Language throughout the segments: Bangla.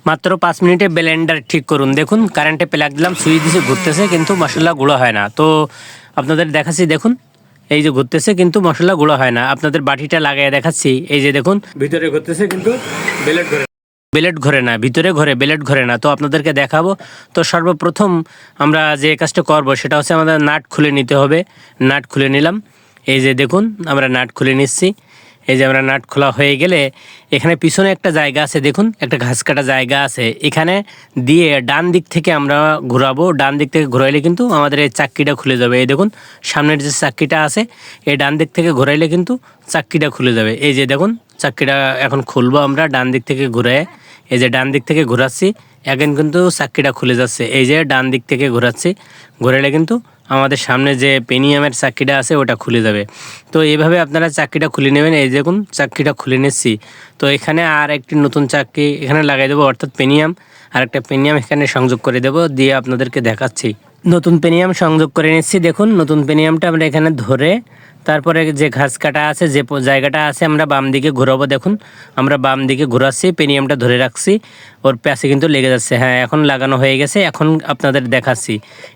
মাত্র 5 মিনিটে ব্লেন্ডার ঠিক করুন। দেখুন কারেন্টে প্লাগ দিলাম, সুইচ দিয়েছে, ঘুরতেছে কিন্তু মশলা গুঁড়ো হয় না। তো আপনাদের দেখাচ্ছি, দেখুন এই যে ঘুরতেছে কিন্তু মশলা গুঁড়ো হয় না। আপনাদের বাটিটা লাগাই দেখাচ্ছি, এই যে দেখুন ভিতরে ঘুরতেছে কিন্তু ব্লেড ঘরে না, ভিতরে ঘরে, ব্লেড ঘরে না। তো আপনাদেরকে দেখাবো। তো সর্বপ্রথম আমরা যে কাজটা করব সেটা হচ্ছে আমাদের নাট খুলে নিতে হবে। নাট খুলে নিলাম, এই যে দেখুন আমরা নাট খুলে নিচ্ছি। এই যে আমরা নাট খোলা হয়ে গেলে এখানে পিছনে একটা জায়গা আছে, দেখুন একটা ঘাস কাটা জায়গা আছে, এখানে দিয়ে ডান দিক থেকে আমরা ঘোরাবো। ডান দিক থেকে ঘোরাইলে কিন্তু আমাদের এই চাক্কিটা খুলে যাবে। এই দেখুন সামনের যে চাক্কিটা আছে, এই ডান দিক থেকে ঘোরাইলে কিন্তু চাক্কিটা খুলে যাবে। এই যে দেখুন চাক্কিটা এখন খুলবো আমরা ডান দিক থেকে ঘুরে। এই যে ডান দিক থেকে ঘোরাচ্ছি, এখন কিন্তু চাক্কিটা খুলে যাচ্ছে। এই যে ডান দিক থেকে ঘোরাচ্ছি, ঘোরাইলে কিন্তু আমাদের সামনে যে পেনিয়ামের চাক্কিটা আছে ওটা খুলে যাবে। তো এইভাবে আপনারা চাক্কিটা খুলে নেবেন। এই দেখুন চাক্কিটা খুলে নিচ্ছি। তো এখানে আর একটি নতুন চাক্কি এখানে লাগাই দেবো, অর্থাৎ পেনিয়াম আর একটা পেনিয়াম এখানে সংযোগ করে দেবো, দিয়ে আপনাদেরকে দেখাচ্ছি। নতুন পেনিয়াম সংযোগ করে নিচ্ছি। দেখুন নতুন পেনিয়ামটা আমরা এখানে ধরে তারপরে যে ঘাস কাটা আছে, যে জায়গাটা আছে আমরা বাম দিকে ঘোরাবো। দেখুন আমরা বাম দিকে ঘোরাচ্ছি, পেনিয়ামটা ধরে রাখছি, ওর প্যাসে কিন্তু লেগে যাচ্ছে। হ্যাঁ এখন লাগানো হয়ে গেছে। এখন আপনাদের দেখাচ্ছি,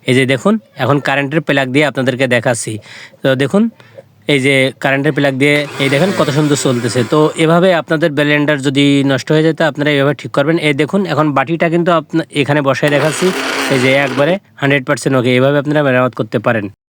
এই যে দেখুন এখন কারেন্টের প্লাগ দিয়ে আপনাদেরকে দেখাচ্ছি। তো দেখুন এই যে কারেন্টের প্লাগ দিয়ে এই দেখেন কত সুন্দর চলতেছে। তো এভাবে আপনাদের ব্লেন্ডার যদি নষ্ট হয়ে যায় তো আপনারা এভাবে ঠিক করবেন। এই দেখুন এখন বাটিটা কিন্তু এখানে বসায় দেখাচ্ছি, এই যে একবারে 100% ওকে। এভাবে আপনারা মেরামত করতে পারেন।